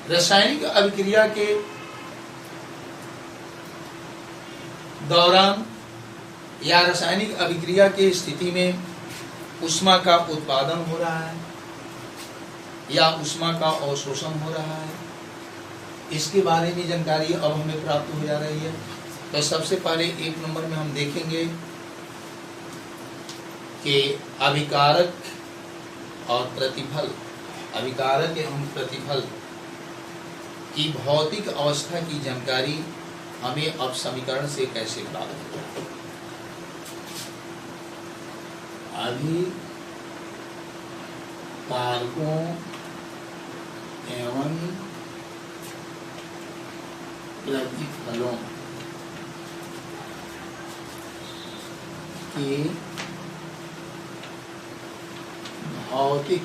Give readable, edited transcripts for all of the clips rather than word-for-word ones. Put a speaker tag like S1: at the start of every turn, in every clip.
S1: रासायनिक अभिक्रिया के दौरान या रासायनिक अभिक्रिया के स्थिति में ऊष्मा का उत्पादन हो रहा है या ऊष्मा का अवशोषण हो रहा है, इसके बारे में जानकारी अब हमें प्राप्त हो जा रही है। तो सबसे पहले 1 नंबर में हम देखेंगे कि अभिकारक और प्रतिफल, अभिकारक एवं प्रतिफल की भौतिक अवस्था की जानकारी हमें अब समीकरण से कैसे प्राप्त होगी। अभिकारकों एवं प्रतिफलों की भौतिक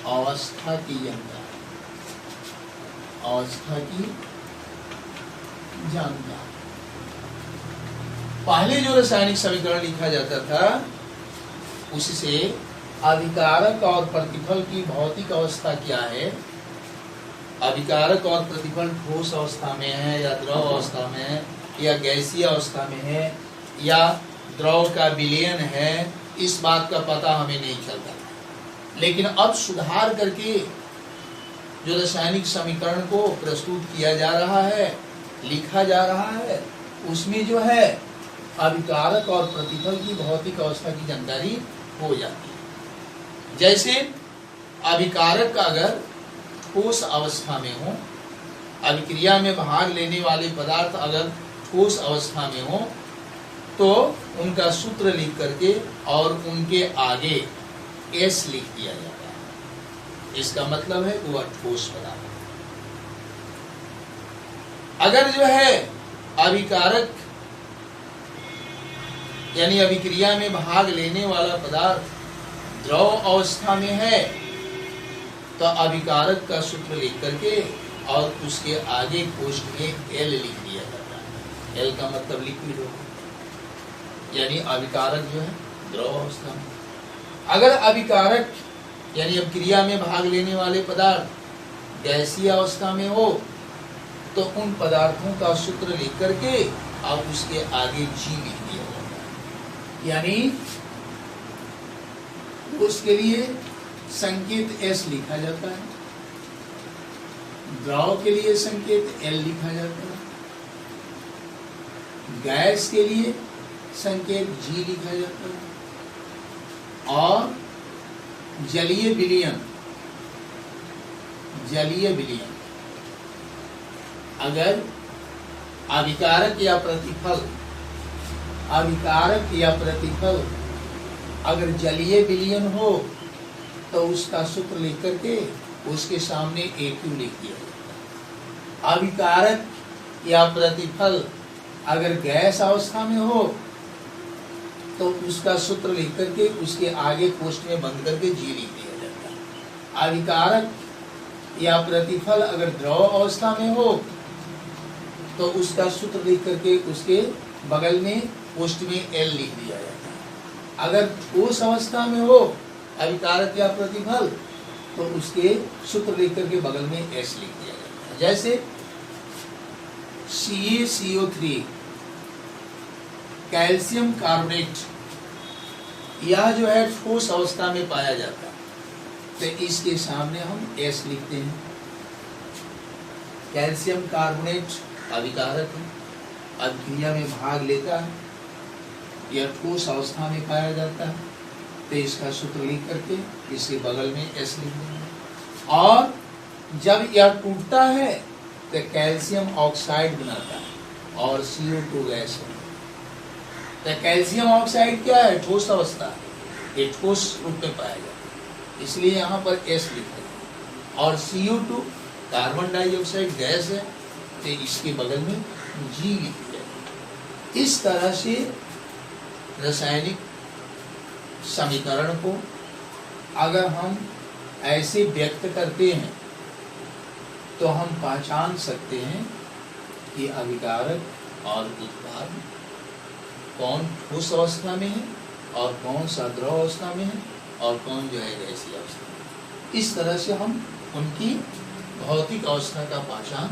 S1: अवस्था की जानकारी, अवस्था की जानकारी। पहले जो रासायनिक समीकरण लिखा जाता था उससे अभिकारक और प्रतिफल की भौतिक अवस्था क्या है, अभिकारक और प्रतिफल ठोस अवस्था में है या द्रव अवस्था में है या गैसीय अवस्था में है या द्रव का विलयन है, इस बात का पता हमें नहीं चलता। लेकिन अब सुधार करके जो रासायनिक समीकरण को प्रस्तुत किया जा रहा है, लिखा जा रहा है, उसमें जो है अभिकारक और प्रतिफल की भौतिक अवस्था की जानकारी हो जाती है। जैसे अभिकारक अगर ठोस अवस्था में हो, अभिक्रिया में भाग लेने वाले पदार्थ अगर ठोस अवस्था में हो तो उनका सूत्र लिख करके और उनके आगे S लिख दिया जाता है। इसका मतलब है वह ठोस पदार्थ। अगर जो है अभिकारक यानी अभिक्रिया में भाग लेने वाला पदार्थ द्रव अवस्था में है तो अभिकारक का सूत्र लिख करके और उसके आगे कोष्ठ में L लिख दिया जाता है। L का मतलब लिक्विड होगा, यानी अभिकारक जो है द्रव अवस्था में। अगर अभिकारक यानी अभिक्रिया में भाग लेने वाले पदार्थ गैसीय अवस्था में हो तो उन पदार्थों का सूत्र लिख करके और उसके आगे G लिख दिया जाता है। यानी उसके लिए संकेत S लिखा जाता है, द्रव के लिए संकेत L लिखा जाता है, गैस के लिए संकेत G लिखा जाता है और जलीय विलयन, जलीय विलयन अगर अभिकारक या प्रतिफल, अभिकारक या प्रतिफल अगर जलीय विलयन हो तो उसका सूत्र लिख करके उसके सामने AQ लिख दिया जाता है। अभिकारक या प्रतिफल अगर गैस अवस्था में हो तो उसका सूत्र लिख करके उसके आगे कोष्ठ में बंद करके G लिख दिया जाता है। अभिकारक या प्रतिफल अगर द्रव अवस्था में हो तो उसका सूत्र लिख करके उसके बगल में कोष्ठ में L लिख दिया जाता है। अगर ठोस अवस्था में हो अभिकारक या प्रतिफल तो उसके सूत्र लिख करके बगल में S लिख दिया जाता है। जैसे CaCO3 कैल्शियम कार्बोनेट, यह जो है ठोस अवस्था में पाया जाता है तो इसके सामने हम S लिखते हैं। कैल्शियम कार्बोनेट अभिकारक है, अभिक्रिया में भाग लेता है, यह ठोस अवस्था में पाया जाता है तो इसका सूत्र लिख करके इसके बगल में S लिख देंगे। और जब यह टूटता है तो कैल्शियम ऑक्साइड बनाता है और CO2 गैस है। तो कैल्शियम ऑक्साइड क्या है, ठोस अवस्था है, ये ठोस रूप में पाया जाता है, इसलिए यहाँ पर S लिखते हैं। और CO2 कार्बन डाइऑक्साइड गैस है तो इसके बगल में G लिख दिया जाता है। इस तरह से रासायनिक समीकरण को अगर हम ऐसे व्यक्त करते हैं तो हम पहचान सकते हैं कि अभिकारक और उत्पाद कौन ठोस अवस्था में है और कौन सा द्रव अवस्था में है और कौन जो है गैसीय अवस्था में। इस तरह से हम उनकी भौतिक अवस्था का पहचान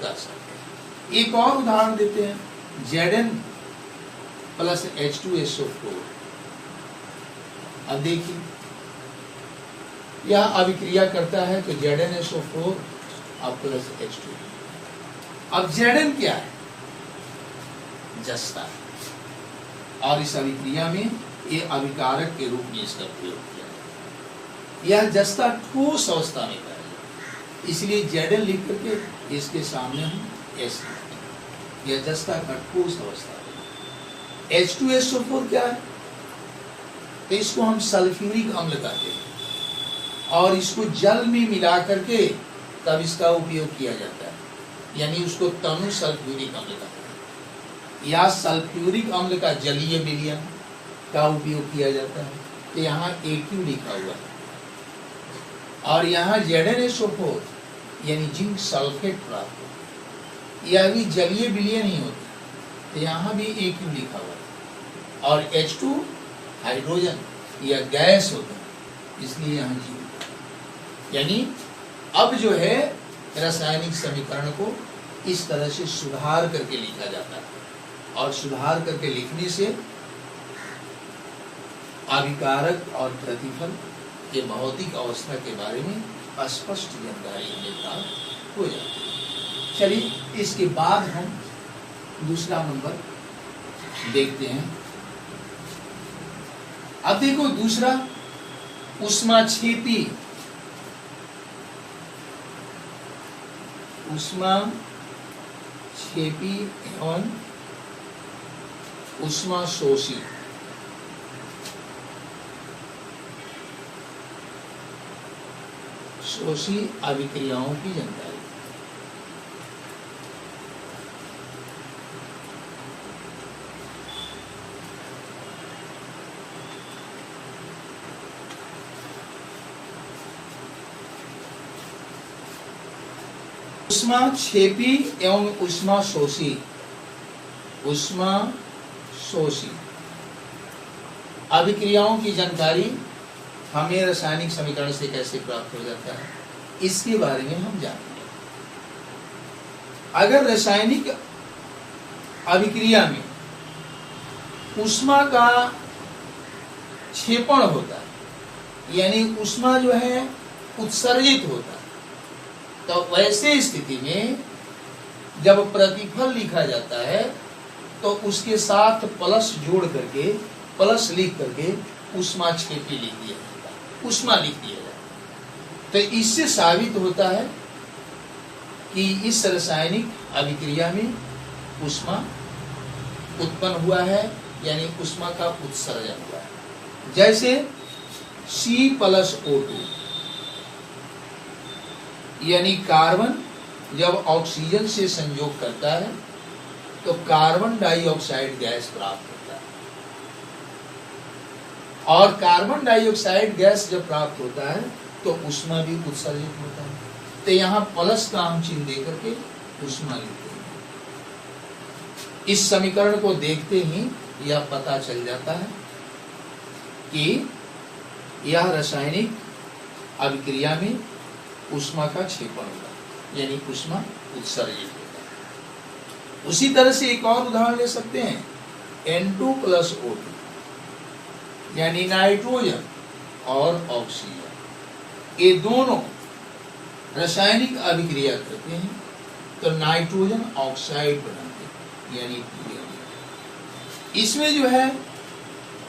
S1: कर सकते हैं। एक और उदाहरण देते हैं, Zn प्लस H2SO4। अब देखिए, यह अभिक्रिया करता है तो ZnSO4 और प्लस H2। अब Zn क्या है? जस्ता, और इस अभिक्रिया में ये अभिकारक के रूप में इसका प्रयोग किया है। यह जस्ता ठोस अवस्था में पाया जाता है, इसलिए Zn लिख करके इसके सामने हम S लिखते हैं। यह जस्ता का ठोस अवस्था है। H2SO4 क्या है? तो इसको हम सल्फ्यूरिक अम्ल कहते हैं, और इसको जल में मिला करके तब इसका उपयोग किया जाता है, यानी उसको तनु सल्फ्यूरिक अम्ल कहते हैं, या सल्फ्यूरिक अम्ल का जलीय विलयन का उपयोग किया जाता है। तो यहाँ AQ लिखा हुआ है, और यहाँ ZnSO4 यानी जिंक सल्फेट प्राप्त होता है, यह भी जलीय विलयन ही होता है, तो यहाँ भी AQ लिखा हुआ है। और H2 हाइड्रोजन या गैस होता है, इसलिए यहाँ G, यानी अब जो है रासायनिक समीकरण को इस तरह से सुधार करके लिखा जाता है, और सुधार करके लिखने से अभिकारक और प्रतिफल के भौतिक अवस्था के बारे में स्पष्ट जानकारी हमें प्राप्त हो जाती है। चलिए, इसके बाद हम दूसरा नंबर देखते हैं। अब देखो दूसरा, ऊष्माक्षेपी एवं ऊष्माशोषी अभिक्रियाओं की जानकारी। ऊष्माक्षेपी एवं ऊष्माशोषी अभिक्रियाओं की जानकारी हमें रासायनिक समीकरण से कैसे प्राप्त हो जाता है, इसके बारे में हम जानेंगे। अगर रासायनिक अभिक्रिया में ऊष्मा का क्षेपण होता है, यानी ऊष्मा जो है उत्सर्जित होता है, तो वैसे स्थिति में जब प्रतिफल लिखा जाता है तो उसके साथ प्लस जोड़ करके, प्लस लिख करके ऊष्माक्षेपी लिख दिया जाता है, ऊष्मा लिख दिया जाता है। तो इससे साबित होता है कि इस रासायनिक अभिक्रिया में ऊष्मा उत्पन्न हुआ है, यानी ऊष्मा का उत्सर्जन हुआ है। जैसे C+O2, यानी कार्बन जब ऑक्सीजन से संयोग करता है तो कार्बन डाइऑक्साइड गैस प्राप्त होता है, और कार्बन डाइऑक्साइड गैस जब प्राप्त होता है तो ऊष्मा भी उत्सर्जित होता है। तो यहाँ प्लस का हम चिन्ह दे करके ऊष्मा लिखते हैं। इस समीकरण को देखते ही यह पता चल जाता है कि यह रासायनिक अभिक्रिया में ऊष्मा का क्षेपण होता है, यानी ऊष्मा उत्सर्जित होता है। उसी तरह से एक और उदाहरण ले सकते हैं, N2+O2, यानी नाइट्रोजन और ऑक्सीजन, ये दोनों रासायनिक अभिक्रिया करते हैं तो नाइट्रोजन ऑक्साइड बनाते हैं, यानी PaO। इसमें जो है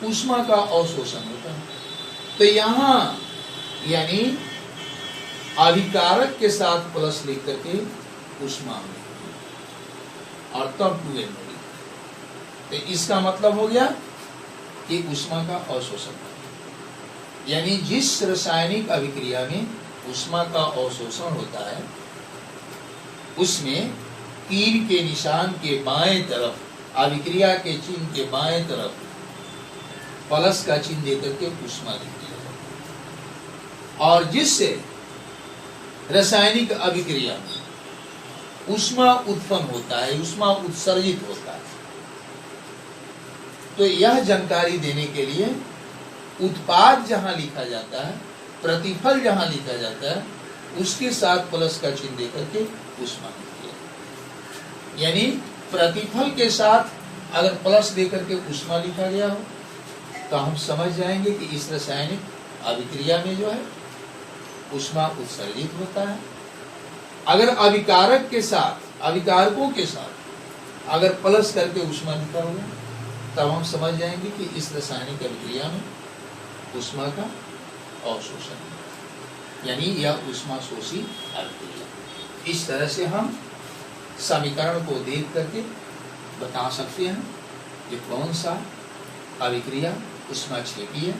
S1: ऊष्मा का अवशोषण होता है। तो यहाँ यानी अभिकारक के साथ प्लस लिख करके ऊष्मा और तब 2N लिखते। तो इसका मतलब हो गया कि ऊष्मा का अवशोषण, यानी जिस रासायनिक अभिक्रिया में ऊष्मा का अवशोषण होता है उसमें तीर के निशान के बाएं तरफ, अभिक्रिया के चिन्ह के बाएं तरफ प्लस का चिन्ह देकर के ऊष्मा लिख दिया जाता है। और जिससे रासायनिक अभिक्रिया में ऊष्मा उत्पन्न होता है, ऊष्मा उत्सर्जित होता है, तो यह जानकारी देने के लिए उत्पाद जहां लिखा जाता है, प्रतिफल जहां लिखा जाता है, उसके साथ प्लस का चिन्ह देकर के ऊष्मा लिखते हैं। यानी प्रतिफल के साथ अगर प्लस देकर के ऊष्मा लिखा गया हो तो हम समझ जाएंगे कि इस रासायनिक अभिक्रिया में जो है ऊष्मा उत्सर्जित होता है। अगर अभिकारक के साथ, अभिकारकों के साथ अगर प्लस करके ऊष्मा लिखा होगा तब हम समझ जाएंगे कि इस रासायनिक अभिक्रिया में ऊष्मा का अवशोषण है, यानी यह ऊष्मा शोषी अभिक्रिया। इस तरह से हम समीकरण को देख करके बता सकते हैं कि कौन सा अभिक्रिया ऊष्मा क्षेपी है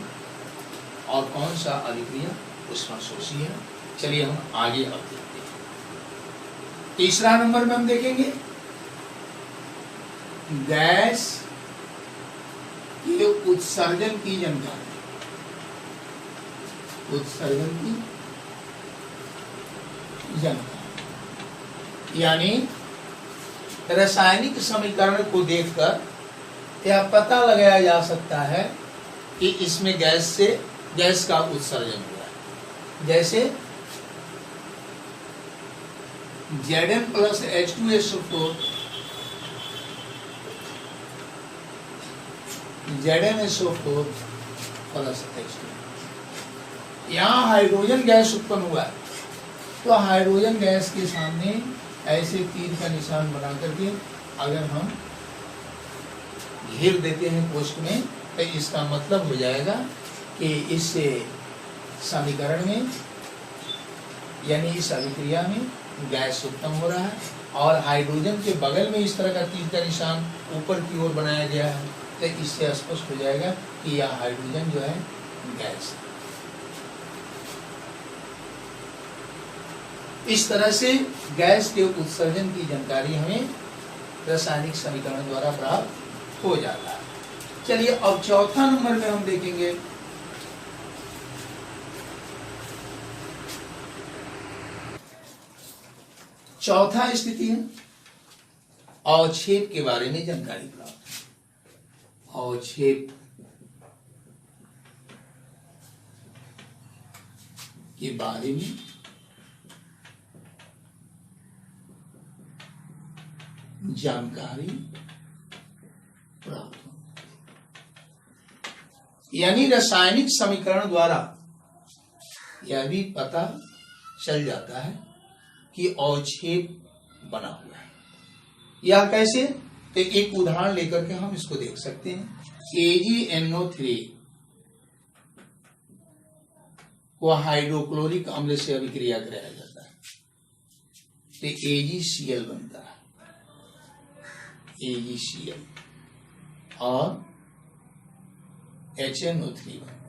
S1: और कौन सा अभिक्रिया ऊष्मा शोषी है। चलिए हम आगे अब देखते हैं। तीसरा नंबर में हम देखेंगे गैस के उत्सर्जन की जानकारी। उत्सर्जन की जानकारी यानी रासायनिक समीकरण को देखकर यह पता लगाया जा सकता है कि इसमें गैस का उत्सर्जन हुआ है। जैसे Zn plus H2SO4 ZnSO4 plus H2, यहाँ हाइड्रोजन गैस उत्पन्न हुआ है तो हाइड्रोजन गैस के सामने ऐसे तीर का निशान बना करके अगर हम घेर देते हैं कोष्ठ में तो इसका मतलब हो जाएगा कि इस समीकरण में यानी इस अभिक्रिया में गैस उत्पन्न हो रहा है और हाइड्रोजन के बगल में इस तरह का तीर का निशान ऊपर की ओर बनाया गया है तो इससे स्पष्ट हो जाएगा कि यह हाइड्रोजन जो है गैस है। इस तरह से गैस के उत्सर्जन की जानकारी हमें रासायनिक समीकरण द्वारा प्राप्त हो जाता है। चलिए अब चौथा नंबर में हम देखेंगे चौथा स्थिति है अवक्षेप के बारे में जानकारी प्राप्त। अवक्षेप के बारे में जानकारी प्राप्त हो, यानी रासायनिक समीकरण द्वारा यह भी पता चल जाता है कि अवक्षेप बना हुआ है। यह कैसे? तो एक उदाहरण लेकर के हम इसको देख सकते हैं। AgNO3 को हाइड्रोक्लोरिक अम्ल से अभिक्रिया कराया जाता है तो AgCl बनता है, AgCl और HNO3 बनता है।